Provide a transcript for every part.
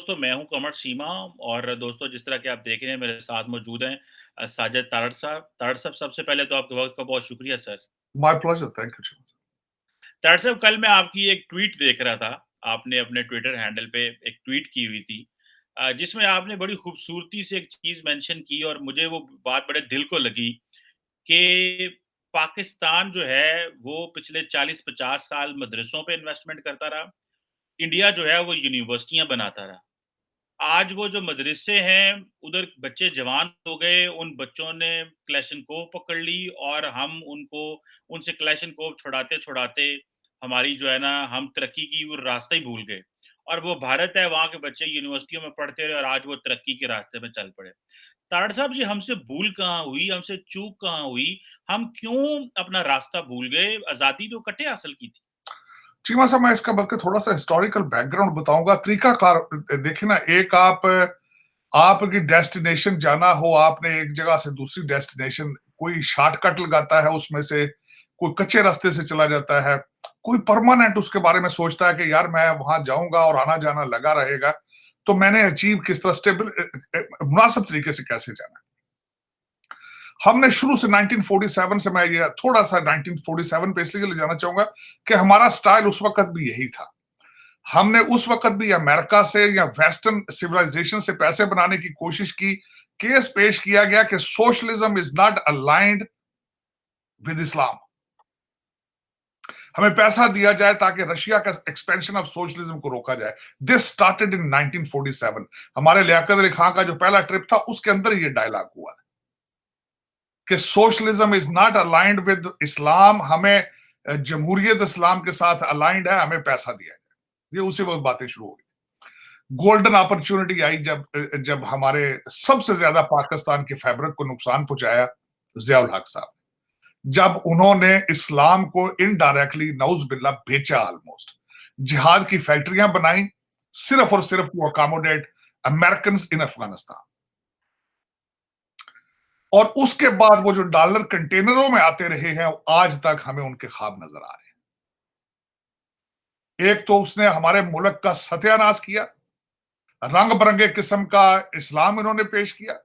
दोस्तों, मैं हूँ कमर सीमा और दोस्तों जिस तरह के आप देख रहे हैं मेरे साथ मौजूद हैं साजिद तारड़ साहब। तारड़ साहब, सबसे पहले तो आपके वक़्त का बहुत शुक्रिया sir. My pleasure, thank you so much. Tarar साहब, कल मैं आपकी एक ट्वीट देख रहा था। आपने अपने ट्विटर हैंडल पे एक ट्वीट की हुई थी जिसमें आपने बड़ी खूबसूरती से एक चीज़ मेंशन की और मुझे वो बात बड़े दिल को लगी कि पाकिस्तान जो है वो पिछले 40-50 साल मदरसों पे इन्वेस्टमेंट करता रहा। इंडिया जो है वो यूनिवर्सिटियाँ बनाता रहा। आज वो जो मदरसे हैं, उधर बच्चे जवान हो गए, उन बच्चों ने क्लैशनकोव पकड़ ली और हम उनको उनसे क्लैशनकोव छुड़ाते-छुड़ाते हमारी जो है ना, हम तरक्की की वो रास्ता ही भूल गए। और वो भारत है, वहाँ के बच्चे यूनिवर्सिटियों में पढ़ते रहे और आज वो तरक्की के रास्ते में चल पड़े। तारड़ साहब जी, हमसे भूल कहाँ हुई, हमसे चूक कहाँ हुई? हम क्यों अपना रास्ता भूल गए? आज़ादी तो इकट्ठे हासिल की थी। चीमा साहब, मैं इसका बल्कि थोड़ा-सा हिस्टोरिकल बैकग्राउंड बताऊँगा। तरीकाकार देखिए ना, एक आपकी डेस्टिनेशन जाना हो, आपने एक जगह से दूसरी डेस्टिनेशन, कोई शॉर्टकट लगाता है उसमें से, कोई कच्चे रास्ते से चला जाता है, कोई परमानेंट उसके बारे में सोचता है कि यार मैं वहाँ जाऊँगा और आना-जाना लगा रहेगा, तो मैंने अचीव किस तरह स्टेबल मुनासिब तरीके से कैसे जाना है। हमने शुरू से 1947 से, मैं ये थोड़ा-सा 1947 पे इसलिए ले जाना चाहूँगा कि हमारा स्टाइल उस वक़्त भी यही था। हमने उस वक़्त भी अमेरिका से या वेस्टर्न सिविलाइजेशन से पैसे बनाने की कोशिश की। केस पेश किया गया कि socialism is not aligned with इस्लाम। हमें पैसा दिया जाए ताकि रशिया का एक्सपेंशन ऑफ सोशलिज्म को रोका जाए। This started in 1947। हमारे लियाकत अली खां का जो पहला ट्रिप था, उसके अंदर ये डायलॉग हुआ कि socialism is not aligned with इस्लाम। हमें जमहूरियत इस्लाम के साथ अलाइंड है, हमें पैसा दिया जाए। ये उसी वक्त बातें शुरू हो गई। गोल्डन अपॉर्चुनिटी आई जब जब हमारे सबसे ज्यादा पाकिस्तान के फैब्रिक को नुकसान पहुंचाया जियाउल हक साहब, जब उन्होंने इस्लाम को इनडायरेक्टली नौज बिल्ला बेचा, ऑलमोस्ट जिहाद की फैक्ट्रियां बनाई सिर्फ और सिर्फ to accommodate American in Afghanistan. और उसके बाद वो जो डॉलर कंटेनरों में आते रहे हैं, आज तक हमें उनके ख्वाब नजर आ रहे हैं। एक तो उसने हमारे मुल्क का सत्यानाश किया, रंग बिरंगे किस्म का इस्लाम इन्होंने पेश किया।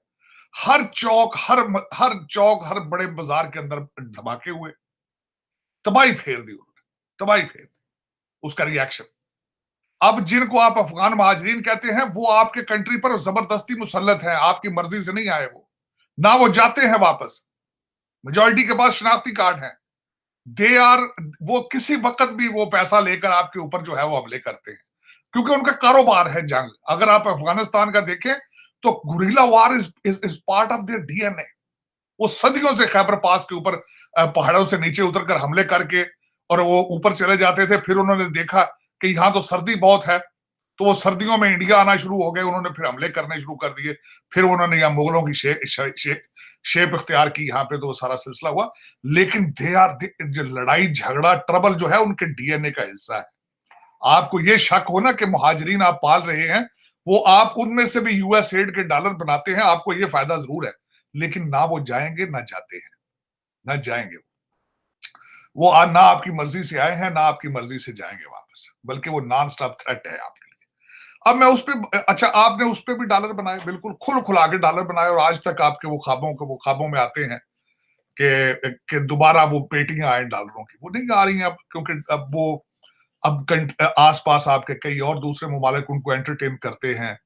हर चौक, हर बड़े बाजार के अंदर धमाके हुए, तबाही फेर दी उन्होंने, तबाही फेर दी। उसका रिएक्शन, अब जिनको आप अफगान महाजरीन कहते हैं, वो आपके कंट्री पर जबरदस्ती मुसल्लत हैं, आपकी मर्जी से नहीं आए वो, ना वो जाते हैं वापस। मेजॉरिटी के पास शनाख्ती कार्ड है। दे आर, वो किसी वक्त भी वो पैसा लेकर आपके ऊपर जो है वो हमले करते हैं, क्योंकि उनका कारोबार है जंग। अगर आप अफगानिस्तान का देखें तो guerrilla war is part of their DNA. वो सदियों से खैबर पास के ऊपर पहाड़ों से नीचे उतरकर हमले करके और वो ऊपर चले जाते थे। फिर उन्होंने देखा कि यहाँ तो सर्दी बहुत है, तो वो सर्दियों में इंडिया आना शुरू हो गए। उन्होंने फिर हमले करने शुरू कर दिए। फिर उन्होंने यहाँ मुगलों की शेप इख्तियार की, यहाँ पे तो वो सारा सिलसिला हुआ। लेकिन दे आर, जो लड़ाई झगड़ा ट्रबल जो है उनके डीएनए का हिस्सा है। आपको ये शक हो ना कि मुहाजिरीन आप पाल रहे हैं, वो आप उनमें से भी यूएस एड के डॉलर बनाते हैं, आपको ये फायदा जरूर है, लेकिन ना वो जाएंगे ना जाते हैं, ना जाएंगे वो ना आपकी मर्जी से आए हैं, ना आपकी मर्जी से जाएंगे वापस, बल्कि वो नॉन स्टॉप थ्रेट है आपके लिए। अब मैं उस पर, अच्छा, आपने उस पर भी डॉलर बनाए, बिल्कुल खुला के डॉलर बनाए, और आज तक आपके वो ख्वाबों में आते हैं कि दोबारा वो पेटियां आए डॉलरों की। वो नहीं आ रही हैं अब, क्योंकि अब वो आसपास आपके कई और दूसरे ममालिक उनको एंटरटेन करते हैं,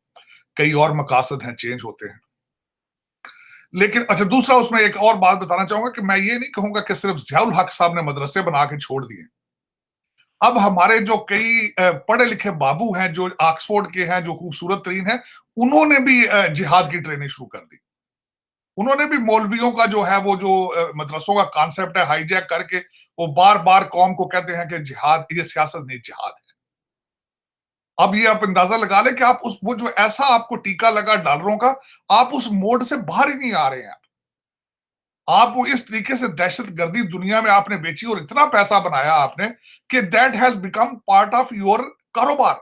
कई और मकासद हैं, चेंज होते हैं। लेकिन अच्छा, दूसरा उसमें एक और बात बताना चाहूंगा कि मैं ये नहीं कहूंगा कि सिर्फ जियाउल हक साहब ने मदरसे बना के छोड़ दिए। अब हमारे जो कई पढ़े लिखे बाबू हैं, जो ऑक्सफोर्ड के हैं, जो खूबसूरत तरीन हैं, उन्होंने भी जिहाद की ट्रेनिंग शुरू कर दी। उन्होंने भी मौलवियों का जो है वो जो मदरसों का कॉन्सेप्ट है हाईजैक करके वो बार बार कौम को कहते हैं कि जिहाद, ये सियासत नहीं, जिहाद है। अब ये आप अंदाजा लगा लें कि आप उस, वो जो ऐसा आपको टीका लगा डॉलरों का, आप उस मोड से बाहर ही नहीं आ रहे हैं। आप वो इस तरीके से दहशत गर्दी दुनिया में आपने बेची और इतना पैसा बनाया आपने कि that has become part of your कारोबार।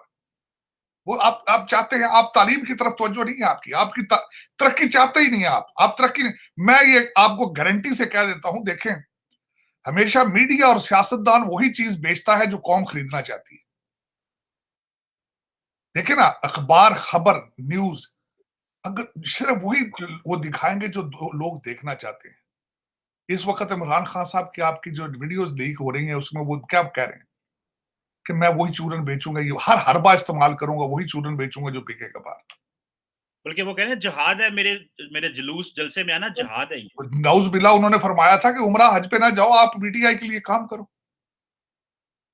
वो आप चाहते हैं, आप तालीम की तरफ तवज्जो नहीं है आपकी, आपकी तरक्की चाहते ही नहीं है आप तरक्की नहीं। मैं ये आपको गारंटी से कह देता हूं, देखें, हमेशा मीडिया और सियासतदान वही चीज बेचता है जो कौम खरीदना चाहती है। देखिए ना, अखबार, खबर, न्यूज, अगर सिर्फ वही वो दिखाएंगे जो लोग देखना चाहते हैं। इस वक्त इमरान खान साहब की आपकी जो वीडियोस लीक हो रही हैं उसमें वो क्या कह रहे हैं कि मैं वही चूरन बेचूंगा, ये हर हरबा इस्तेमाल करूंगा, वही चूरन बेचूंगा जो बिकेगा बाहर। बल्कि वो कह रहे हैं जिहाद है, मेरे मेरे जुलूस जलसे में आना जिहाद है ये। नौज बिल्ला उन्होंने फरमाया था कि उमरा हज पे ना जाओ, आप पीटीआई के लिए काम करो।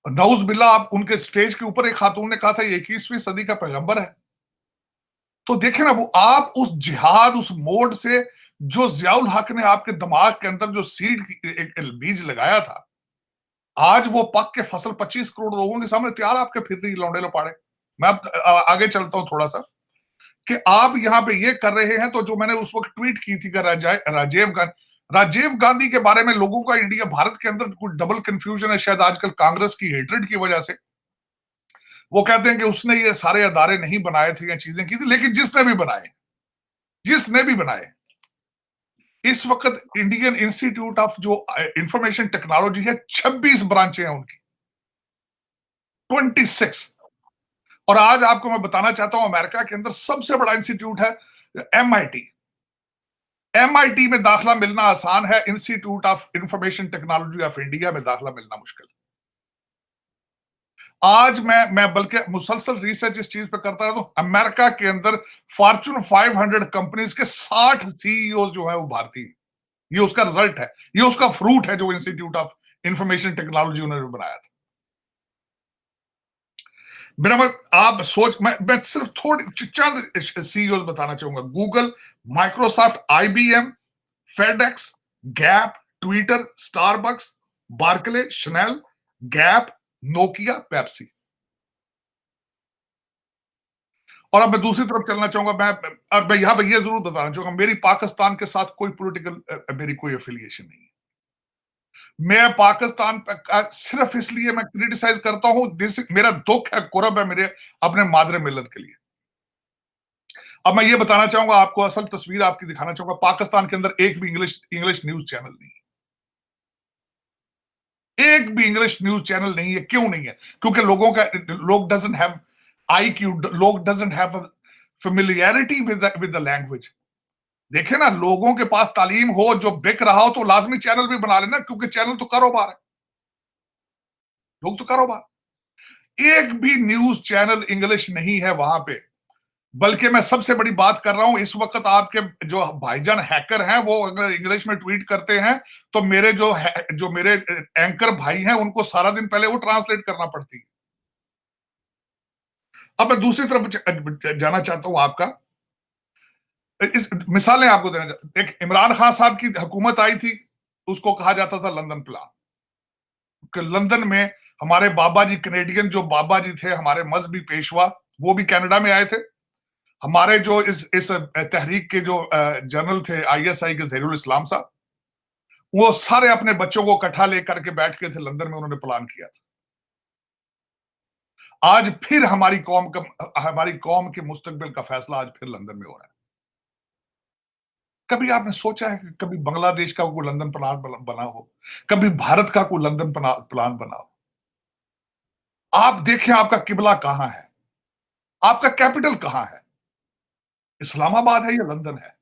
नौज बिल्ला, आप उनके स्टेज के ऊपर एक खातून ने कहा था ये 21वीं सदी का पैगंबर है। तो देखे ना, वो आप उस जिहाद, उस मोड से जो जियाउल हक ने आपके दिमाग के अंदर जो सीड एक बीज लगाया था, आज वो पक के फसल 25 करोड़ लोगों के सामने तैयार आपके फिर रही लौंडे लपाड़े। मैं अब आगे चलता हूं थोड़ा सा कि आप यहां पे ये कर रहे हैं। तो जो मैंने उस वक्त ट्वीट की थी कि राजीव गांधी के बारे में लोगों का इंडिया भारत के अंदर कुछ डबल कंफ्यूजन है, शायद आजकल कांग्रेस की हेट्रेड की वजह से। वो कहते हैं कि उसने ये सारे अदारे नहीं बनाए थे या चीजें की थी, लेकिन जिसने भी बनाए, इस वक्त इंडियन इंस्टीट्यूट ऑफ जो इंफॉर्मेशन टेक्नोलॉजी है, 26 ब्रांचें हैं उनकी, 26। और आज आपको मैं बताना चाहता हूं अमेरिका के अंदर सबसे बड़ा इंस्टीट्यूट है एमआईटी। एमआईटी में दाखिला मिलना आसान है, institute of information technology of India में दाखिला मिलना मुश्किल। आज मैं बल्कि मुसलसल रिसर्च इस चीज पे करता रहता हूं। अमेरिका के अंदर फॉर्चून 500 कंपनीज के 60 सीईओ जो है वो भारतीय। ये उसका रिजल्ट है, ये उसका फ्रूट है जो इंस्टीट्यूट ऑफ इंफॉर्मेशन टेक्नोलॉजी उन्होंने बनाया था। मेरा आप सोच, मैं सिर्फ थोड़ी चंद सीईओ बताना चाहूंगा। Google, Microsoft, IBM, FedEx, Gap, Twitter, Starbucks, Barclays, Chanel, Gap, Nokia, Pepsi. और अब मैं दूसरी तरफ चलना चाहूंगा। मैं यहां पर यह जरूर बताना चाहूंगा, मेरी पाकिस्तान के साथ कोई पॉलिटिकल मेरी कोई एफिलिएशन नहीं है। मैं पाकिस्तान सिर्फ इसलिए मैं क्रिटिसाइज करता हूं, मेरा दुख है, कुरब है मेरे अपने मादरे मिल्लत के लिए। अब मैं ये बताना चाहूंगा आपको, असल तस्वीर आपकी दिखाना चाहूंगा। पाकिस्तान के अंदर एक भी इंग्लिश न्यूज चैनल नहीं है, एक भी इंग्लिश न्यूज चैनल नहीं है। क्यों नहीं है? क्योंकि लोग डजंट हैव आईक्यू, लोग doesn't have familiarity with the language. देखे ना, लोगों के पास तालीम हो, जो बिक रहा हो तो लाजमी चैनल भी बना लेना, क्योंकि चैनल तो कारोबार है, लोग तो कारोबार। एक भी न्यूज चैनल इंग्लिश नहीं है वहां पे। बल्कि मैं सबसे बड़ी बात कर रहा हूं, इस वक्त आपके जो भाईजान हैकर हैं, वो अगर इंग्लिश में ट्वीट करते हैं तो जो मेरे एंकर भाई हैं, उनको सारा दिन पहले वो ट्रांसलेट करना पड़ती है। अब मैं दूसरी तरफ जाना चाहता हूं आपका, इस मिसालें आपको देना। एक इमरान खान साहब की हुकूमत आई थी, उसको कहा जाता था लंदन प्लान। लंदन में हमारे बाबा जी, कनेडियन जो बाबा जी थे, हमारे मजहबी पेशवा, वो भी कनाडा में आए थे। हमारे जो इस तहरीक के जो जनरल थे, आईएसआई के जहीरुल इस्लाम साहब, वो सारे अपने बच्चों को इकट्ठा लेकर के बैठ के थे लंदन में, उन्होंने प्लान किया था। आज फिर हमारी कौम के मुस्तकबिल का फैसला आज फिर लंदन में हो रहा है। कभी आपने सोचा है कि कभी बांग्लादेश का कोई लंदन प्लान बना हो, कभी भारत का कोई लंदन प्लान बना हो? आप देखें आपका किबला कहां है, आपका कैपिटल कहां है, इस्लामाबाद है या लंदन है?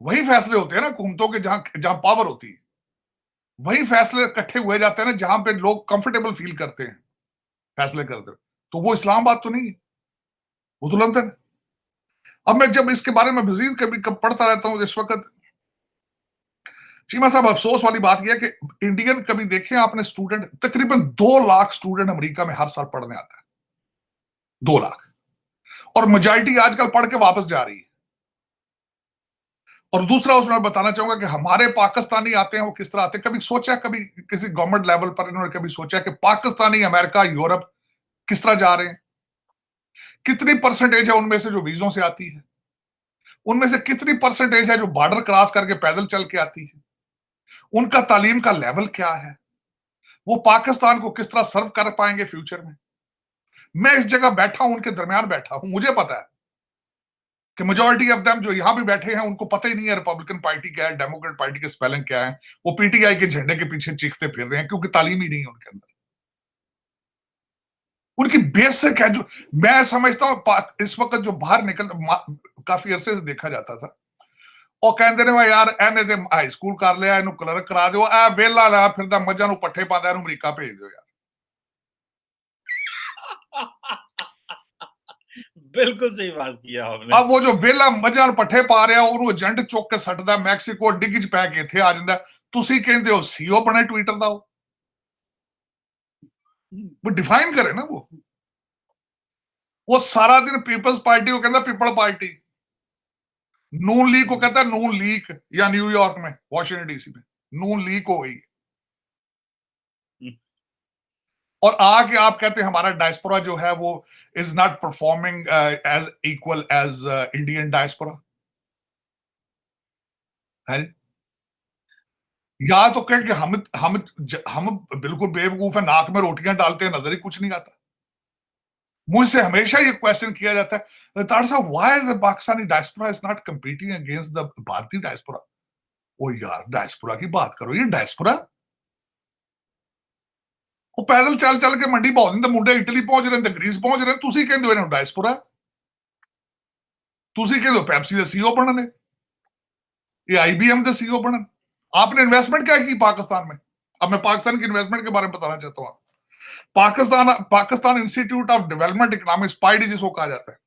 वही फैसले होते हैं ना हुकूमतों के, जहां जहां पावर होती है। वही फैसले इकट्ठे हुए जाते हैं ना जहां पे लोग कंफर्टेबल फील करते हैं फैसले करते हुए। तो वो इस्लामाबाद तो नहीं है, वो तो लंदन है। अब मैं जब इसके बारे में मजीद कभी पढ़ता रहता हूं इस वक्त, चीमा साहब, अफसोस वाली बात यह है कि इंडियन, कभी देखें आपने स्टूडेंट, तकरीबन 2 लाख स्टूडेंट अमेरिका में हर साल पढ़ने आता है, 2 लाख। और मेजॉरिटी आजकल पढ़ के वापस जा रही है। और दूसरा उसमें बताना चाहूंगा कि हमारे पाकिस्तानी आते हैं, वो किस तरह आते हैं? कभी सोचा, कभी किसी गवर्नमेंट लेवल पर इन्होंने कभी सोचा कि पाकिस्तानी अमेरिका, यूरोप किस तरह जा रहे हैं? कितनी परसेंटेज है उनमें से जो वीजों से आती है? उनमें से कितनी परसेंटेज है जो बॉर्डर क्रॉस करके पैदल चल के आती है? उनका तालीम का लेवल क्या है? वो पाकिस्तान को किस तरह सर्व कर पाएंगे फ्यूचर में? मैं इस जगह बैठा हूं, उनके दरमियान बैठा हूं, मुझे पता है कि मेजॉरिटी ऑफ देम जो यहां भी बैठे हैं, उनको पता ही नहीं है रिपब्लिकन पार्टी क्या है, डेमोक्रेट पार्टी के स्पेलिंग क्या है। वो पीटीआई के झंडे के पीछे चीखते फिर रहे हैं, क्योंकि तालीम ही नहीं है उनके अंदर। उनकी बेसिक है। जो मैं समझता हूं इस वक्त जो बाहर निकल काफी अरसे से देखा जाता था, ਉਹ ਕਹਿੰਦੇ ਨੇ ਵਾ ਯਾਰ ਇਹਨੇ ਤੇ ਹਾਈ ਸਕੂਲ ਕਰ ਲਿਆ, ਇਹਨੂੰ ਕਲਰਕ ਕਰਾ ਦਿਓ, ਇਹ ਵਿਹਲਾ ਲਾ ਫਿਰਦਾ ਮੱਝਾਂ ਨੂੰ ਪੱਠੇ ਪਾਉਂਦਾ, ਇਹਨੂੰ ਅਮਰੀਕਾ ਭੇਜ ਦਿਓ ਯਾਰ। बिल्कुल सही बात किया आपने। अब वो जो ਵਿਹਲਾ ਮੱਝਾਂ ਨੂੰ ਪੱਠੇ ਪਾ ਰਿਹਾ, ਉਹਨੂੰ ਏਜੰਟ ਚੁੱਕ ਕੇ ਸੱਟਦਾ ਮੈਕਸੀਕੋ, ਡਿੱਗ 'ਚ ਪੈ ਕੇ ਇੱਥੇ ਆ ਜਾਂਦਾ। ਤੁਸੀਂ ਕਹਿੰਦੇ ਹੋ ਸੀਓ ਬਣੇ ਟਵਿੱਟਰ ਦਾ। वो डिफाइन करे ना। वो सारा दिन पीपल्स पार्टी को कहता पीपल पार्टी, नून लीग को कहता है नून लीग, या न्यूयॉर्क में वॉशिंगटन डीसी में नून लीग हो गई। और आके आप कहते हैं हमारा डायस्पोरा जो है वो is not performing as equal as Indian diaspora है। या तो कहें कि हम बिल्कुल बेवकूफ है, नाक में रोटियां डालते हैं, नजर ही कुछ नहीं आता। मुझसे हमेशा ये क्वेश्चन किया जाता है, ताड़ साहब why the Pakistani diaspora is not competing against the भारतीय डायस्पोरा। ओ यार डायस्पोरा की बात करो, ये डायस्पोरा वो पैदल चल चल के मंडी पहुंच जाते, मुंडे इटली पहुंच रहे हैं, ग्रीस पहुंच रहे हैं, तुसी कहंदे हो इन्हां डायस्पोरा, तुसी कहंदे हो पेप्सी दे सीईओ बनने, ये आईबीएम दे सीईओ बनन। आपने इन्वेस्टमेंट क्या की पाकिस्तान में? अब मैं पाकिस्तान की इन्वेस्टमेंट के बारे में बताना चाहता हूं। Pakistan Institute of Development Economics, PIDE जिसको कहा जाता है,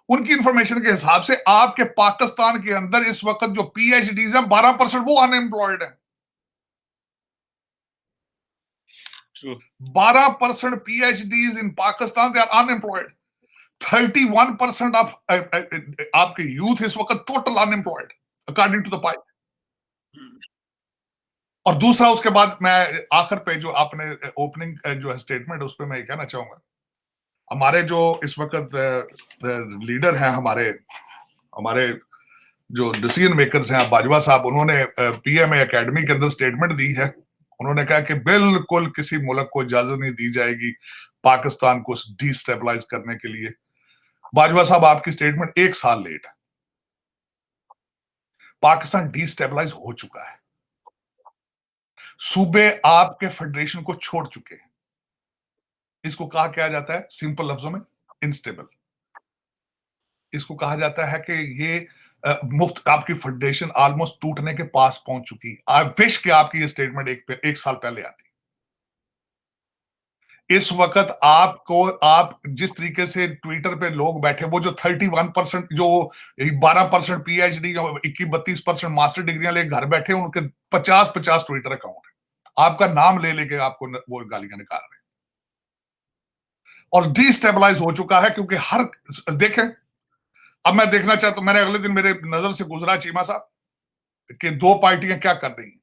उनकी इंफॉर्मेशन के हिसाब से आपके पाकिस्तान के अंदर इस वक्त जो पीएचडीज हैं 12% वो अनएम्प्लॉयड है। 12% PhDs in Pakistan they are unemployed. 31% of आपके यूथ इस वक्त total unemployed according to the PIDE. और दूसरा उसके बाद मैं आखिर पे जो आपने ओपनिंग जो है स्टेटमेंट उस पर मैं कहना चाहूंगा, हमारे जो इस वक्त लीडर हैं, हमारे जो डिसीजन मेकर्स हैं, बाजवा साहब, उन्होंने पीएमए एकेडमी के अंदर स्टेटमेंट दी है। उन्होंने कहा कि बिल्कुल किसी मुल्क को इजाजत नहीं दी जाएगी पाकिस्तान को डिस्टेबलाइज करने के लिए। बाजवा साहब आपकी स्टेटमेंट 1 साल लेट है। पाकिस्तान डिस्टेबलाइज हो चुका है, सूबे आपके फेडरेशन को छोड़ चुके हैं। इसको कहा क्या जाता है सिंपल लफ्जों में? इनस्टेबल। इसको कहा जाता है कि ये मुफ्त आपकी फेडरेशन ऑलमोस्ट टूटने के पास पहुंच चुकी। आई विश कि आपकी ये स्टेटमेंट एक साल पहले आती। इस वक्त आप जिस तरीके से ट्विटर पे लोग बैठे, वो जो 31% जो 12% पीएचडी, 21-32% मास्टर डिग्रियां ले घर बैठे, उनके 50-50 ट्विटर अकाउंट है, आपका नाम ले लेके आपको वो गालियां निकाल रहे हैं। और डिस्टेबलाइज हो चुका है क्योंकि हर देखें, अब मैं देखना चाहता हूं, मैंने अगले दिन मेरे नजर से गुजरा चीमा साहब कि 2 पार्टियां क्या कर रही हैं।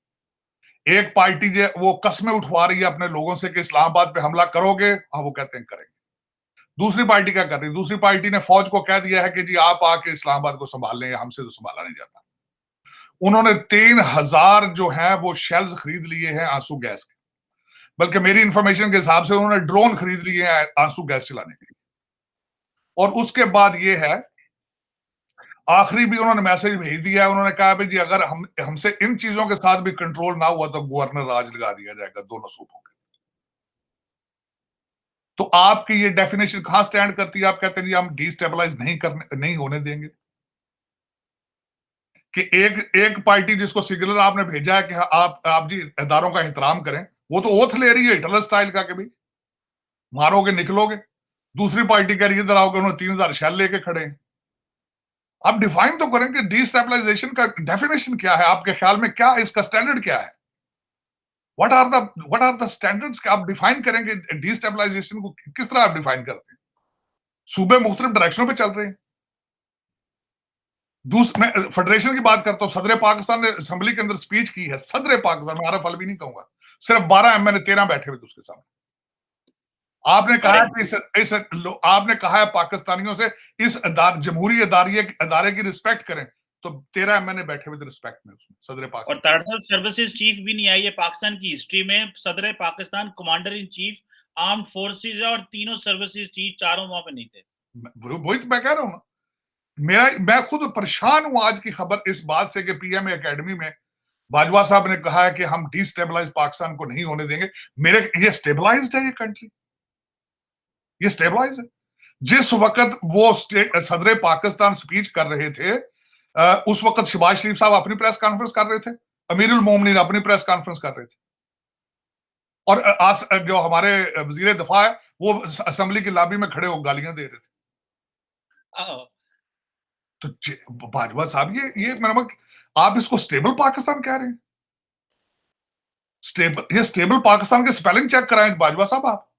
एक पार्टी जो वो कस्में उठवा रही है अपने लोगों से कि इस्लामाबाद पे हमला करोगे, हाँ वो कहते हैं करेंगे। दूसरी पार्टी क्या कर रही है? दूसरी पार्टी ने फौज को कह दिया है कि जी आप आके इस्लामाबाद को संभाल लें, हमसे तो संभाला नहीं जाता। उन्होंने 3000 जो है वो शेल्स खरीद लिए हैं आंसू गैस के, बल्कि मेरी इंफॉर्मेशन के हिसाब से उन्होंने ड्रोन खरीद लिए हैं आंसू गैस चलाने के लिए। और उसके बाद ये है, आखिरी भी उन्होंने मैसेज भेज दिया है, उन्होंने कहा भाई जी अगर हमसे इन चीजों के साथ भी कंट्रोल ना हुआ तो गवर्नर राज लगा दिया जाएगा दोनों सूबों के। तो आपकी ये डेफिनेशन कहां स्टैंड करती है? आप कहते हैं जी हम डिस्टेबलाइज नहीं होने देंगे। कि एक पार्टी जिसको सिग्नल आपने भेजा है कि आप जी इदारों का एहतराम करें, वो तो ओथ ले रही है हिटलर स्टाइल का कि भाई मारोगे निकलोगे। दूसरी पार्टी कह रही है इधर आओगे, उन्होंने 3000 शेल लेके खड़े हैं। आप डिफाइन तो करें कि डिस्टेबलाइजेशन का डेफिनेशन क्या है आपके ख्याल में, क्या इसका स्टैंडर्ड क्या है? What are the standards? आप डिफाइन करेंगे डिस्टेबलाइजेशन को किस तरह आप डिफाइन करते हैं? सूबे मुख्तलिफ डायरेक्शनों पे चल रहे हैं। मैं फेडरेशन की बात करता हूं, सदर पाकिस्तान ने असेंबली के अंदर स्पीच की है, सदर पाकिस्तान में, आरफ अलवी नहीं कहूंगा, सिर्फ 12 एमएलए 13 बैठे हुए थे उसके सामने। आपने कहा कि आपने कहा है पाकिस्तानियों से इस जमहूरी अदारे की रिस्पेक्ट करें, तो 13 एमएलए बैठे हुए थे रिस्पेक्ट में उसमें सदर पाकिस्तान। और ताड़ सर्विसेज चीफ भी नहीं आई है पाकिस्तान की हिस्ट्री में। सदर Pakistan commander in chief armed forces है और तीनों सर्विसेज चीफ चारों वहां पे नहीं थे। वही तो मैं कह रहा हूं ना, मैं खुद परेशान हूं आज की खबर इस बात से कि पीएमए एकेडमी में बाजवा साहब ने कहा है कि हम डिस्टेबलाइज पाकिस्तान को नहीं होने देंगे। ये स्टेबलाइज्ड है ये कंट्री? ये स्टेबलाइज है। जिस वक्त वो सदर पाकिस्तान स्पीच कर रहे थे, उस वक्त शहबाज शरीफ साहब अपनी प्रेस कॉन्फ्रेंस कर रहे थे, अमीरुल मोमिनीन अपनी प्रेस कॉन्फ्रेंस कर रहे थे, और जो हमारे वजीर दफा है वो असेंबली की लॉबी में खड़े होकर गालियां दे रहे थे। तो बाजवा साहब, ये मेरा, आप इसको स्टेबल पाकिस्तान कह रहे हैं? ये स्टेबल पाकिस्तान के स्पेलिंग चेक कराएं बाजवा साहब आप।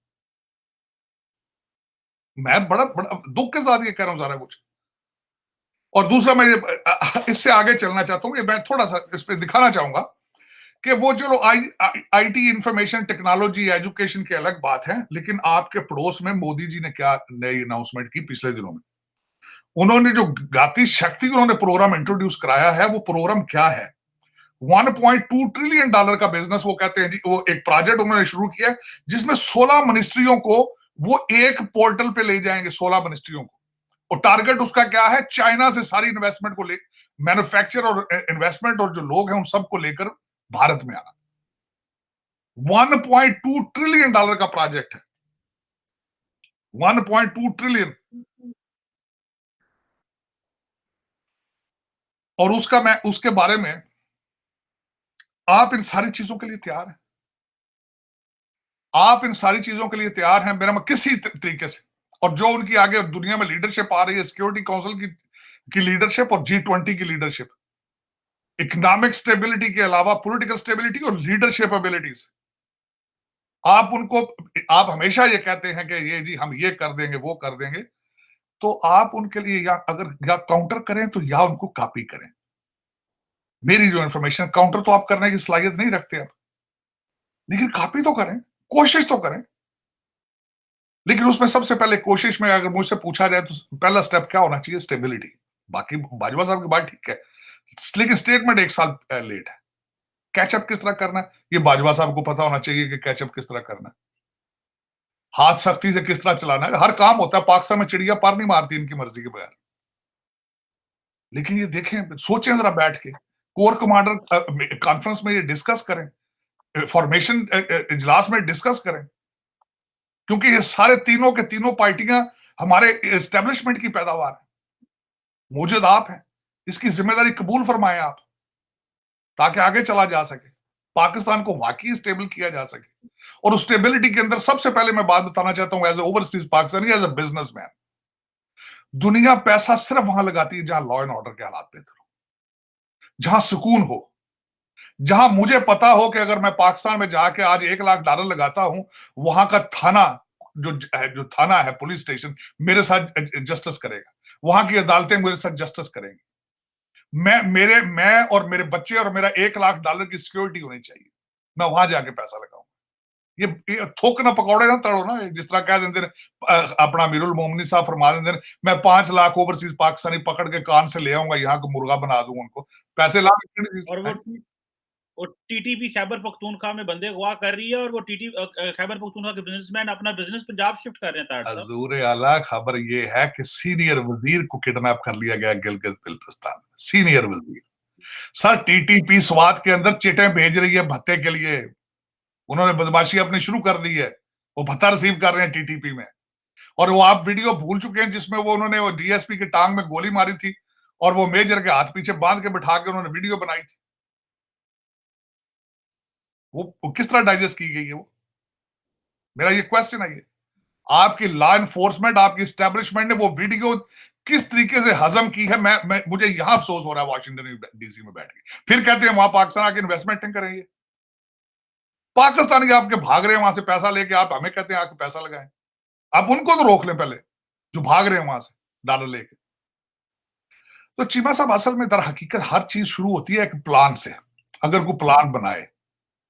मैं बड़ा बड़ा दुख के साथ ये कह रहा हूं सारा कुछ। और दूसरा, मैं इससे आगे चलना चाहता हूं, मैं थोड़ा सा इस पे दिखाना चाहूंगा कि वो चलो आईटी, इंफॉर्मेशन टेक्नोलॉजी, एजुकेशन की अलग बात है, लेकिन आपके पड़ोस में मोदी जी ने क्या नई अनाउंसमेंट की पिछले दिनों में? उन्होंने जो गाती शक्ति उन्होंने प्रोग्राम इंट्रोड्यूस कराया है, वो प्रोग्राम क्या है? 1.2 ट्रिलियन डॉलर का बिजनेस, वो कहते हैं जी, वो एक प्रोजेक्ट उन्होंने शुरू किया है जिसमें 16 मिनिस्ट्रियों को वो एक पोर्टल पे ले जाएंगे, 16 मिनिस्ट्रियों को। और टारगेट उसका क्या है? चाइना से सारी इन्वेस्टमेंट को ले, मैन्युफैक्चर और इन्वेस्टमेंट और जो लोग हैं उन सबको लेकर भारत में आना। 1.2 ट्रिलियन डॉलर का प्रोजेक्ट है, 1.2 ट्रिलियन। और उसके बारे में आप इन सारी चीजों के लिए तैयार हैं? आप इन सारी चीजों के लिए तैयार हैं मेरा किसी तरीके से? और जो उनकी आगे दुनिया में लीडरशिप आ रही है, सिक्योरिटी काउंसिल की लीडरशिप और G20 की लीडरशिप, इकोनॉमिक स्टेबिलिटी के अलावा पॉलिटिकल स्टेबिलिटी और लीडरशिप एबिलिटीज, आप हमेशा ये कहते हैं कि ये जी हम ये कर देंगे, वो कर देंगे, तो आप उनके लिए या काउंटर करें तो या उनको कॉपी करें। मेरी जो इंफॉर्मेशन, काउंटर तो आप करने की सलाहियत नहीं रखते आप, लेकिन कॉपी तो करें, कोशिश तो करें। लेकिन उसमें सबसे पहले कोशिश में अगर मुझसे पूछा जाए तो पहला स्टेप क्या होना चाहिए? स्टेबिलिटी। बाकी बाजवा साहब की बात ठीक है, लेकिन स्टेटमेंट 1 साल लेट है। कैचअप किस तरह करना है, ये बाजवा साहब को पता होना चाहिए कि कैचअप किस तरह करना है, हाथ सख्ती से किस तरह चलाना है। हर काम होता है, पाकिस्तान में चिड़िया पर नहीं मारती इनकी मर्जी के बगैर। लेकिन ये देखें, सोचें जरा बैठ के, कोर कमांडर कॉन्फ्रेंस में ये डिस्कस करें, फॉर्मेशन इजलास में डिस्कस करें, क्योंकि ये सारे तीनों के तीनों पार्टियां हमारे एस्टेब्लिशमेंट की पैदावार है। मौजूद आप हैं, इसकी जिम्मेदारी कबूल फरमाएं आप, ताकि आगे चला जा सके, पाकिस्तान को वाकई स्टेबल किया जा सके। और उस स्टेबिलिटी के अंदर सबसे पहले मैं बात बताना चाहता हूं, as a overseas Pakistani, as a businessman, दुनिया पैसा सिर्फ वहां लगाती है जहां लॉ एंड ऑर्डर के हालात बेहतर हो, जहां सुकून हो, जहां मुझे पता हो कि अगर मैं पाकिस्तान में जाके आज $1 लाख लगाता हूं, वहां का थाना जो थाना है, पुलिस स्टेशन, मेरे साथ जस्टिस करेगा, वहां की अदालतें मेरे साथ जस्टिस करेंगी। मैं और मेरे बच्चे और मेरा $1 लाख की सिक्योरिटी होनी चाहिए, मैं वहां जाके पैसा लगाऊं। ये थोक ना पकौड़े ना तड़ो ना, जिस तरह कह देंगे अपना अमीरुल मोमिनी साहब फरमा देंगे, मैं 5 लाख ओवरसीज पाकिस्तानी पकड़ के कान से ले आऊंगा, यहाँ को मुर्गा बना दूंगा, उनको पैसे ला। और वो टीटीपी खैबर पख्तूनख्वा में बंदे अगवा कर रही है, और वो खैबर पख्तूनख्वा के बिजनेसमैन अपना बिजनेस पंजाब शिफ्ट कर रहे हैं। हजूर आला, खबर ये है कि सीनियर वजीर को किडनैप कर लिया गया गिलगित बिल्तिस्तान में। सीनियर वजीर सर, टीटीपी स्वात के अंदर चिटें भेज रही है भत्ते के लिए। उन्होंने बदमाशी अपनी शुरू कर दी है, वो भत्ता रिसीव कर रहे हैं टीटीपी में। और वो आप वीडियो भूल चुके हैं जिसमें उन्होंने वो डीएसपी की टांग में गोली मारी थी और वो मेजर के हाथ पीछे बांध के बिठा के उन्होंने वीडियो बनाई थी। वो किस तरह डाइजेस्ट की गई है? वो मेरा ये क्वेश्चन है। ये आपकी लॉ एनफोर्समेंट, आपकी स्टैब्लिशमेंट ने वो वीडियो किस तरीके से हजम की है? मुझे यहां अफसोस हो रहा है वाशिंगटन डीसी में बैठ के। फिर कहते हैं वहां पाकिस्तान आके इन्वेस्टमेंट नहीं करेंगे। पाकिस्तानी आपके भाग रहे हैं वहां से पैसा लेके, आप हमें कहते हैं आके पैसा लगाएं। आप उनको तो रोक लें पहले, जो भाग रहे हैं वहां से डॉलर लेके। तो चीमा साहब, असल में दर हकीकत हर चीज शुरू होती है एक प्लान से। अगर कोई प्लान बनाए,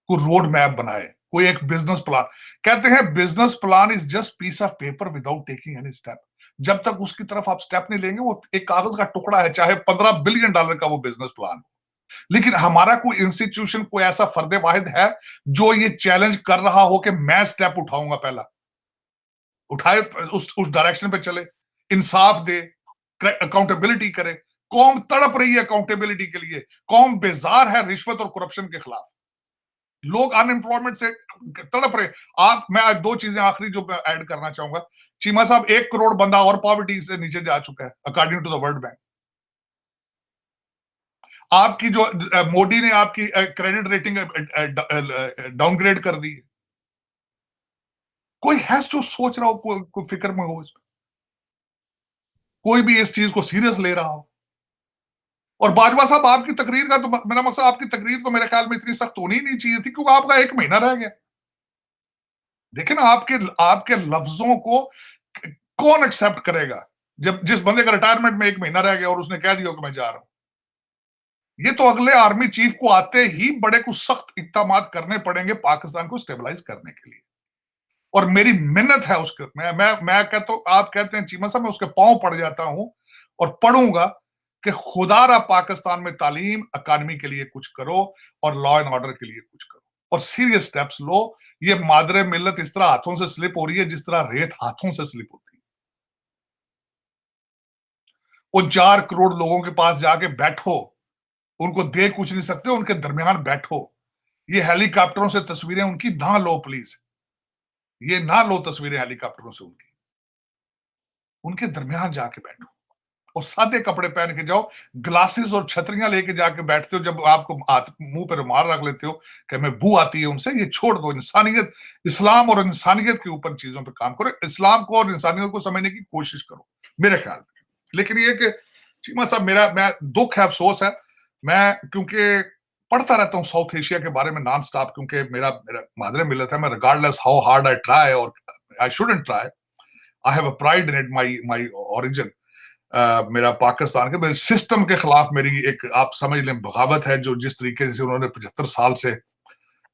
कोई रोड मैप बनाए, कोई एक बिजनेस प्लान, कहते हैं business plan is just piece of paper without taking any step. जब तक उसकी तरफ आप स्टेप नहीं लेंगे, वो एक कागज का टुकड़ा है, चाहे $15 बिलियन का वो बिजनेस प्लान। लेकिन हमारा कोई इंस्टीट्यूशन, कोई ऐसा फर्दे वाहिद है जो ये चैलेंज कर रहा हो कि मैं स्टेप उठाऊंगा, पहला उठाए, उस डायरेक्शन पे चले, इंसाफ दे, अकाउंटेबिलिटी करे। कौम तड़प रही है अकाउंटेबिलिटी के लिए, कौम बेजार है रिश्वत और करप्शन के खिलाफ, लोग अनएम्प्लॉयमेंट से तड़प रहे। मैं आज 2 चीजें आखिरी जो ऐड करना चाहूंगा चीमा साहब 1 करोड़ बंदा और पॉवर्टी से नीचे जा चुका है according to the World Bank. आपकी जो मोदी ने आपकी क्रेडिट रेटिंग डाउनग्रेड कर दी। कोई हैज जो सोच रहा हो, कोई फिक्र में हो इसमें, कोई भी इस चीज को सीरियस ले रहा हो। और बाजवा साहब आपकी तकरीर का तो मेरा मकसद, आपकी तकरीर तो मेरे ख्याल में इतनी सख्त होनी ही नहीं चाहिए थी, क्योंकि आपका 1 महीना रह गया। देखिए ना, आपके आपके लफ्जों को कौन एक्सेप्ट करेगा जब जिस बंदे का रिटायरमेंट में 1 महीना रह गया और उसने कह दिया कि मैं जा रहा हूं। ये तो अगले आर्मी चीफ को आते ही बड़े कुछ सख्त इकदाम करने पड़ेंगे पाकिस्तान को स्टेबलाइज करने के लिए। और मेरी मिन्नत है उसके, मैं कहता हूं, आप कहते हैं चीमा साहब, मैं उसके पांव पड़ जाता हूं और पढ़ूंगा कि खुदारा पाकिस्तान में तालीम अकादमी के लिए कुछ करो और लॉ एंड ऑर्डर के लिए कुछ करो और सीरियस स्टेप्स लो। ये मादरे मिल्लत इस तरह हाथों से स्लिप हो रही है जिस तरह रेत हाथों से स्लिप होती है। वो 4 करोड़ लोगों के पास जाके बैठो, उनको दे कुछ नहीं सकते, उनके दरमियान बैठो। ये हेलीकॉप्टरों से तस्वीरें उनकी ना लो प्लीज, ये ना लो तस्वीरें हेलीकॉप्टरों से उनकी, उनके दरमियान जाके बैठो और सादे कपड़े पहन के जाओ। ग्लासेस और छतरियां लेके जाके बैठते हो, जब आपको हाथ मुंह पर रुमाल रख लेते हो कि मैं बू आती है उनसे, ये छोड़ दो। इंसानियत, इस्लाम और इंसानियत के ऊपर चीजों पे काम करो, इस्लाम को और इंसानियत को समझने की कोशिश करो मेरे ख्याल में। लेकिन ये कि चीमा साहब, मैं दुख है, अफसोस है, मैं क्योंकि पढ़ता रहता हूँ साउथ एशिया के बारे में नॉन स्टॉप, क्योंकि मेरा मादरे मिलत है। मैं regardless how hard I try, और I shouldn't try, I have a pride in it, my origin. मेरा पाकिस्तान के, मेरे सिस्टम के खिलाफ मेरी एक, आप समझ लें, बगावत है, जो जिस तरीके से उन्होंने 75 साल से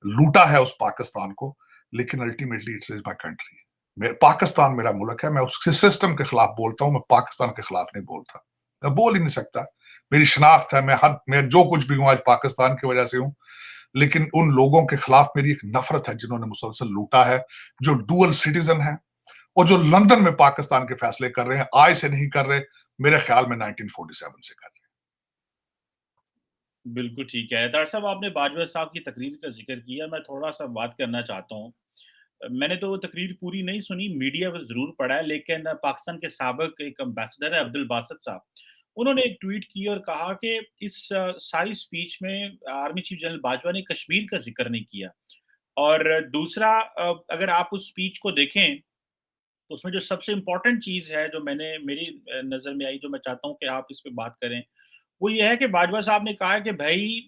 लूटा है उस पाकिस्तान को। लेकिन ultimately it's is my country, Pakistan मेरा मुल्क है। मैं उसके सिस्टम के खिलाफ बोलता हूँ, मैं पाकिस्तान के खिलाफ नहीं बोलता, मैं बोल ही नहीं सकता। मेरी शनाख्त है, मैं जो कुछ भी हूँ आज पाकिस्तान की वजह से हूँ। लेकिन उन लोगों के खिलाफ मेरी एक नफरत है जिन्होंने मुसलसल लूटा है, जो डुअल सिटीजन है और जो लंदन में पाकिस्तान के फैसले कर रहे हैं, आज से नहीं कर रहे, मेरे ख्याल में 1947 से कर रहे बिल्कुल ठीक है। डॉक्टर साहब, आपने बाजवा साहब की तकरीर का ज़िक्र किया, मैं थोड़ा-सा बात करना चाहता हूँ। मैंने तो वो तकरीर पूरी नहीं सुनी, मीडिया में ज़रूर पढ़ा है, लेकिन पाकिस्तान के साबिक़ एक एम्बेसडर है अब्दुल बासित साहब, उन्होंने एक ट्वीट की और कहा कि इस सारी स्पीच में आर्मी चीफ जनरल बाजवा ने कश्मीर का ज़िक्र नहीं किया। और दूसरा, अगर आप उस स्पीच को देखें, तो उसमें जो सबसे इम्पोर्टेंट चीज़ है, जो मेरी नज़र में आई, जो मैं चाहता हूँ कि आप इस पे बात करें, वो ये है कि बाजवा साहब ने कहा है कि भई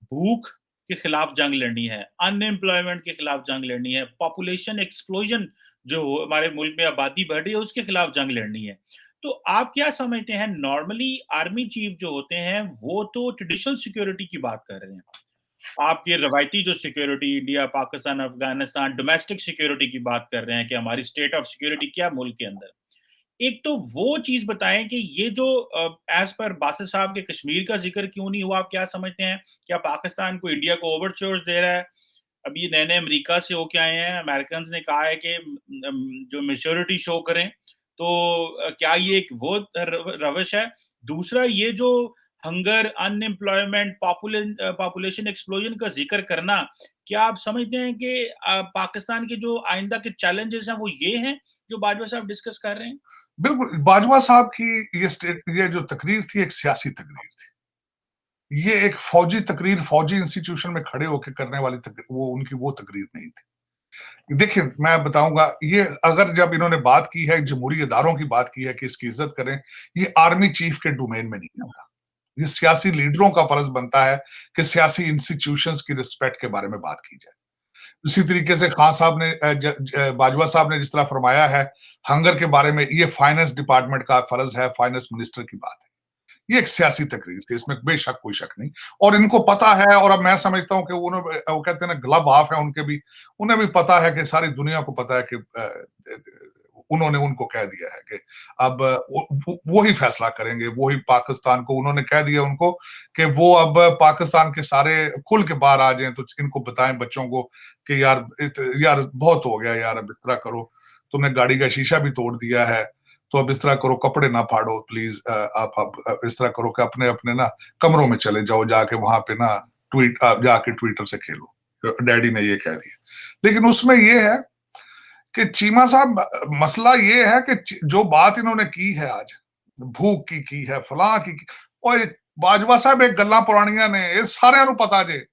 भूख के खिलाफ जंग लड़नी है, अनएम्प्लॉयमेंट के खिलाफ जंग लड़नी है, पॉपुलेशन एक्सप्लोजन जो हमारे मुल्क में आबादी बढ़ रही है उसके खिलाफ जंग लड़नी है। तो आप क्या समझते हैं, नॉर्मली आर्मी चीफ जो होते हैं वो तो ट्रेडिशनल सिक्योरिटी की बात कर रहे हैं। आपकी रवायती जो security India, Pakistan, Afghanistan, domestic security की बात कर रहे हैं कि हमारी स्टेट ऑफ सिक्योरिटी क्या मुल्क के अंदर। एक तो वो चीज़ बताएँ कि ये जो एज़ पर बासित साहब के कश्मीर का ज़िक्र क्यों नहीं हुआ? आप क्या समझते हैं? क्या पाकिस्तान को इंडिया को ओवरच्योर्स दे रहा है? अभी नए-नए अमेरिका से होके आए हैं, अमेरिकन्स ने कहा है कि जो मैच्योरिटी शो करें, तो क्या ये एक वो रवश है? दूसरा, ये जो हंगर, अनएम्प्लॉयमेंट, पॉपुलेशन एक्सप्लोजन का ज़िक्र करना, क्या आप समझते हैं कि पाकिस्तान के जो आइंदा के चैलेंजेज़ हैं, वो ये हैं, जो बाजवा साहब डिस्कस कर रहे हैं? हैं। बिल्कुल, बाजवा साहब की ये जो तकरीर थी, एक सियासी तकरीर थी। ये एक फौजी तकरीर, फौजी इंस्टीट्यूशन में खड़े होकर करने वाली वो उनकी वो तकरीर नहीं थी। देखिए, मैं बताऊंगा, ये अगर जब इन्होंने बात की है, जमहूरी इदारों की बात की है कि इसकी इज्जत करें, ये आर्मी चीफ के डोमेन में नहीं आता। ये सियासी लीडरों का फर्ज बनता है कि सियासी इंस्टीट्यूशंस की रिस्पेक्ट के बारे में बात की जाए। इसी तरीके से खान साहब ने, बाजवा साहब ने जिस तरह फरमाया है हंगर के बारे में, ये फाइनेंस डिपार्टमेंट का फर्ज है, फाइनेंस मिनिस्टर की बात है। ये एक सियासी तकरीर थी, इसमें बेशक कोई शक नहीं। और इनको पता है, और अब मैं समझता हूं कि वो कहते हैं ना, ग्लब ऑफ है उनके भी, उन्हें भी पता है कि सारी दुनिया को पता है कि उन्होंने उनको कह दिया है कि अब वो ही फैसला करेंगे, वो ही पाकिस्तान को, उन्होंने कह दिया उनको कि वो अब पाकिस्तान के सारे खुल के बाहर आ जाएं, तो इनको बताएं बच्चों को कि यार बहुत हो गया यार, अब इस तरह करो, तुमने गाड़ी का शीशा भी तोड़ दिया है, तो अब इस तरह करो, कपड़े ना फाड़ो प्लीज, आप इस तरह करो कि अपने अपने ना कमरों में चले जाओ, जाके वहां पे ना जाके ट्विटर से खेलो, डैडी ने ये कह दिया। लेकिन उसमें ये है कि चीमा साहब, मसला ये है कि जो बात इन्होंने की है आज, भूख की है, फलां की, ओए बाजवा साहब, एक गल्लां पुरानियां ने, ये सारे नु पता जे,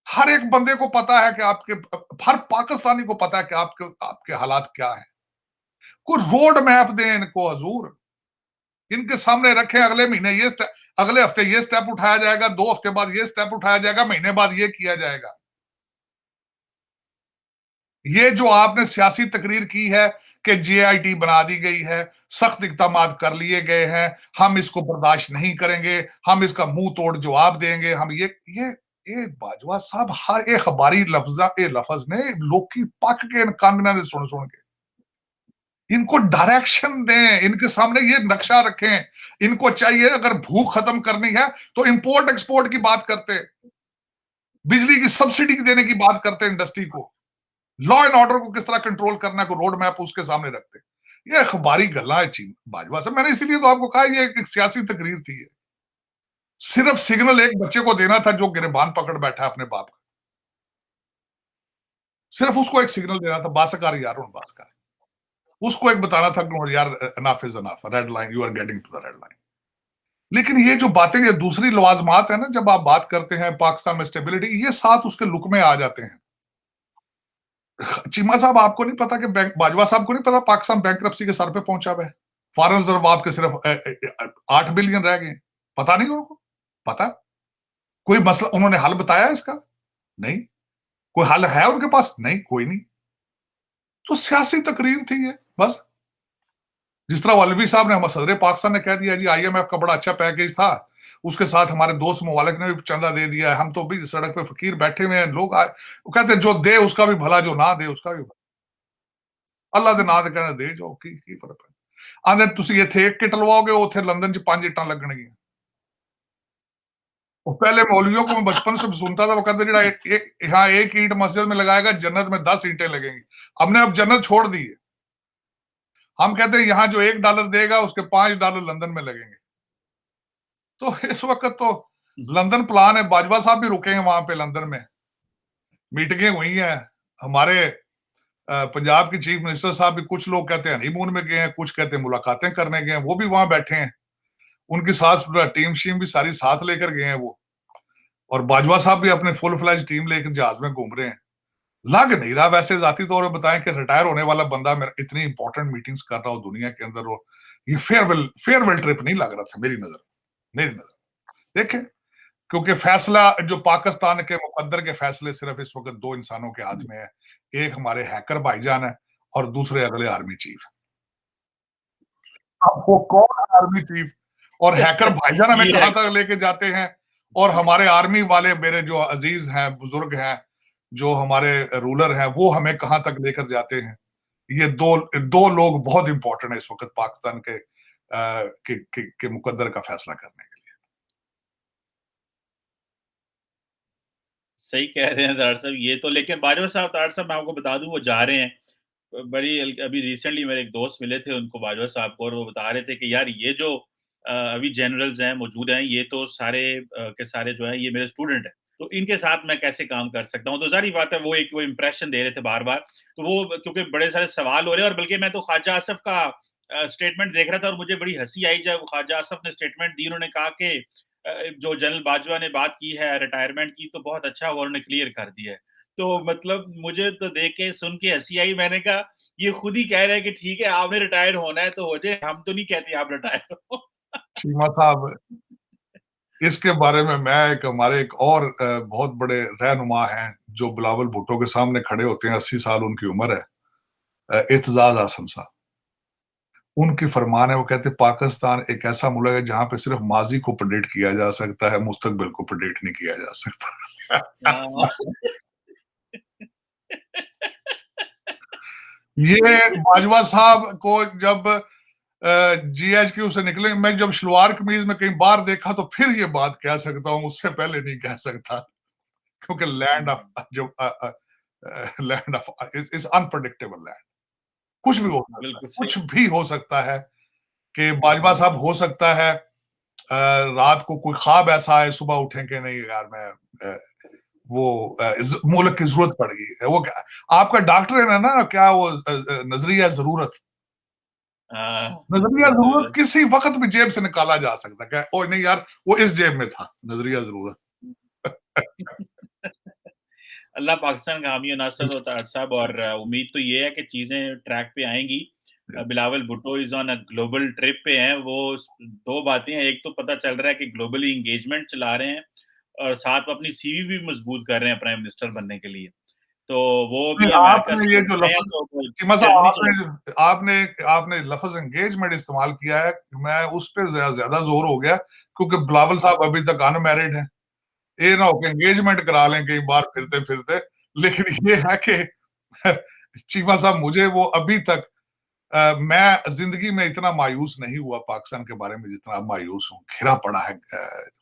हर एक बंदे को पता है कि आपके, हर पाकिस्तानी को पता है कि आपके आपके हालात क्या है। कोई रोड मैप दें इनको हजूर, इनके सामने रखें, अगले महीने ये अगले हफ्ते ये स्टेप उठाया जाएगा, 2 हफ्ते बाद ये स्टेप उठाया जाएगा, महीने बाद ये किया जाएगा। ये जो आपने सियासी तकरीर की है कि जेआईटी बना दी गई है, सख्त इकदाम कर लिए गए हैं, हम इसको बर्दाश्त नहीं करेंगे, हम इसका मुंह तोड़ जवाब देंगे, हम ये बाजवा साहब, हर एक अखबारी लफ्ज ने लोग की पक के कान सुन के, इनको डायरेक्शन दें, इनके सामने ये नक्शा रखें। इनको चाहिए अगर भूख खत्म करनी है तो इंपोर्ट एक्सपोर्ट की बात करते, बिजली की सब्सिडी देने की बात करते, इंडस्ट्री को, लॉ एंड ऑर्डर को किस तरह कंट्रोल करना है, को रोड मैप उसके सामने रखते। ये अखबारी गल्ला है बाजवा साहब, मैंने इसीलिए तो आपको कहा ये एक सियासी तकरीर थी। ये सिर्फ सिग्नल एक बच्चे को देना था जो गिरबान पकड़ बैठा है अपने बाप का, सिर्फ उसको एक सिग्नल देना था, बासकार यार बासकार, उसको एक बताना था कि यार enough is enough, red line, you are getting to the red line. लेकिन ये जो बातें, ये दूसरी लवाजमात है ना, जब आप बात करते हैं पाकिस्तान में स्टेबिलिटी, ये साथ उसके लुक में आ जाते हैं। चीमा साहब, आपको नहीं पता कि बाजवा साहब को नहीं पता पाकिस्तान बैंकरप्सी के सर पे पहुंचा हुआ है, फॉरेन रिजर्व आपके सिर्फ 8 बिलियन रह गए, पता नहीं उनको? पता? कोई मसला उन्होंने हल बताया इसका? नहीं। कोई हल है उनके पास? नहीं, कोई नहीं। तो सियासी तकरीर थी ये, बस। जिस तरह अलवी साहब ने, हमारे सदर पाकिस्तान ने कह दिया जी IMF का बड़ा अच्छा पैकेज था, उसके साथ हमारे दोस्त ममालिक ने भी चंदा दे दिया है, हम तो भी सड़क पे फकीर बैठे हुए हैं, लोग वो कहते हैं जो दे उसका भी भला, जो ना दे उसका भी भला, अल्लाह ਦੇ ਨਾਂ ਤੇ ਕਹਿੰਦੇ ਦੇ ਜਾਓ, ਕੀ ਫਰਕ ਹੈ। ਆਂਦੇ ਤੁਸੀਂ ਇੱਥੇ ਇੱਕ ਇੱਟ ਲਵਾਓਗੇ, ਉੱਥੇ लंदन च 5 ਇੱਟਾਂ ਲੱਗਣਗੀਆਂ। वो पहले मौलवियों को मैं बचपन से सुनता था, वो कहते जरा यहाँ एक ईंट मस्जिद में लगाएगा, जन्नत में 10 ईंटें लगेंगी। हमने अब जन्नत छोड़ दी है, हम कहते हैं यहाँ जो $1 देगा उसके $5 लंदन में लगेंगे। तो इस वक्त तो लंदन प्लान है, बाजवा साहब भी रुके हैं वहां पे लंदन में, मीटिंगें हुई हैं। हमारे पंजाब के चीफ मिनिस्टर साहब भी, कुछ लोग कहते हैं हनीमून में गए हैं, कुछ कहते हैं मुलाकातें करने गए हैं, वो भी वहां बैठे हैं, उनकी साथ टीम शीम भी सारी साथ लेकर गए हैं वो, और बाजवा साहब भी अपने फुल फ्लैज टीम लेकर जहाज में घूम रहे हैं। लग नहीं रहा वैसे जाती तौर पर बताएं कि रिटायर होने वाला बंदा मेरा इतनी इंपॉर्टेंट मीटिंग्स कर रहा हो दुनिया के अंदर, और ये फेयरवेल ट्रिप नहीं लग रहा था मेरी नजर। देखें, क्योंकि फैसला जो पाकिस्तान के मुकद्दर के फैसले सिर्फ इस वक्त 2 इंसानों के हाथ में है, एक हमारे हैकर भाईजान है और दूसरे अगले आर्मी चीफ। अब वो कौन है आर्मी चीफ और हैकर भाईजान हमें कहां तक लेके जाते हैं, और हमारे आर्मी वाले मेरे जो अजीज हैं, बुजुर्ग हैं, जो हमारे रूलर हैं, वो हमें कहां तक लेकर जाते हैं। ये दो लोग बहुत इंपॉर्टेंट है इस वक्त पाकिस्तान के मुकद्दर का फैसला करने के लिए। सही कह रहे हैं तार साहब, ये तो। लेकिन बाजवा साहब, तार साहब मैं आपको बता दूं, वो जा रहे हैं। बड़ी अभी रिसेंटली मेरे एक दोस्त मिले थे उनको, बाजवा साहब को, और वो बता रहे थे कि यार ये जो अभी जनरल्स हैं मौजूद हैं, ये तो सारे के सारे जो है ये मेरे स्टूडेंट हैं, तो इनके साथ मैं कैसे काम कर सकता हूँ। तो जारी बात है वो इंप्रेशन दे रहे थे बार बार, तो वो क्योंकि बड़े सारे सवाल हो रहे हैं, और बल्कि मैं तो ख्वाजा आसफ का स्टेटमेंट देख रहा था और मुझे बड़ी हंसी आई जब ख्वाजा आसफ ने स्टेटमेंट दी। उन्होंने कहा कि जो जनरल बाजवा ने बात की है रिटायरमेंट की, तो बहुत अच्छा हुआ उन्होंने क्लियर कर दिया है। तो मतलब मुझे तो देख के सुन के हंसी आई। मैंने कहा ये खुद ही कह रहे हैं कि ठीक है आपने रिटायर होना है तो हो जाए, हम तो नहीं कहते आप रिटायर हो। चीमा साहब, इसके बारे में मैं हमारे एक और बहुत बड़े रहनुमा हैं जो बिलावल भुट्टो के सामने खड़े होते हैं, 80 साल उनकी उम्र है, एतजाज आसन साहब। उनकी फरमान है, वो कहते हैं पाकिस्तान एक ऐसा मुल्क है जहां पे सिर्फ माजी को प्रेडिक्ट किया जा सकता है, मुस्तकबिल को प्रेडिक्ट नहीं किया जा सकता। ये बाजवा साहब को जब GHQ से निकले, मैं जब शलवार कमीज में कहीं बाहर देखा तो फिर ये बात कह सकता हूं, उससे पहले नहीं कह सकता, क्योंकि land of is unpredictable land. कुछ भी हो सकता है, कुछ भी हो सकता है कि बाजवा साहब, हो सकता है रात को कोई ख्वाब ऐसा है, सुबह उठें कि नहीं यार मैं वो मुल्क की जरूरत पड़ गई है। वो आपका डॉक्टर है ना, क्या वो नजरिया जरूरत, नजरिया जरूरत किसी वक्त भी जेब से निकाला जा सकता है। क्या ओ नहीं यार, वो इस जेब में था नजरिया जरूरत। अल्लाह पाकिस्तान का हामी और नासर हो तार साहब, और उम्मीद तो ये है कि चीज़ें ट्रैक पे आएँगी। Bilawal Bhutto is on a global trip पे हैं। वो 2 बातें हैं, एक तो पता चल रहा है कि ग्लोबली एंगेजमेंट चला रहे हैं और साथ में अपनी सीवी भी मजबूत कर रहे हैं प्राइम मिनिस्टर बनने के लिए। तो वो भी अमेरिका आपने से ये जो आए हैं, लफ्ज तो वो चीमा साहब, जर्मनी चले आपने आपने आपने लफ्ज एंगेजमेंट इस्तेमाल किया है, मैं उस पे ज्यादा जोर हो गया, क्योंकि बिलावल साहब अभी तक अनमैरिड हैं। ये ना हो कि एंगेजमेंट करा लें कई बार फिरते फिरते। लेकिन ये है कि चीमा साहब, मुझे वो अभी तक मैं जिंदगी में इतना मायूस नहीं हुआ पाकिस्तान के बारे में जितना अब मायूस हूँ। घिरा पड़ा है,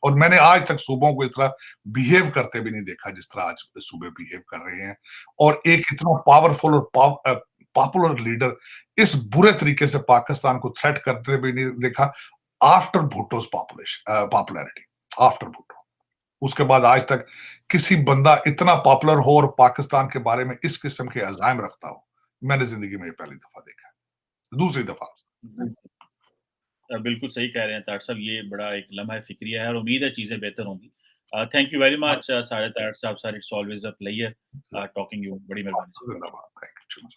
और मैंने आज तक सूबों को इस तरह बिहेव करते भी नहीं देखा जिस तरह आज सूबे बिहेव कर रहे हैं। और एक इतना पावरफुल और पॉपुलर लीडर इस बुरे तरीके से पाकिस्तान को थ्रेट करते भी नहीं देखा आफ्टर भुट्टो's पॉपुलैरिटी, आफ्टर भुट्टो। उसके बाद आज तक किसी बंदा इतना पॉपुलर हो और पाकिस्तान के बारे में इस किस्म के अजायम रखता हो, मैंने जिंदगी में ये पहली दफा देखा है, दूसरी दफा। बिल्कुल सही कह रहे हैं तार साहब, ये बड़ा एक लम्हा फ़िक्रिया है और उम्मीद है चीज़ें बेहतर होंगी। Thank you very much Sajid तार साहब sir, it's always a pleasure talking you. बड़ी मेहरबानी सर। जिंदाबाद, थैंक यू।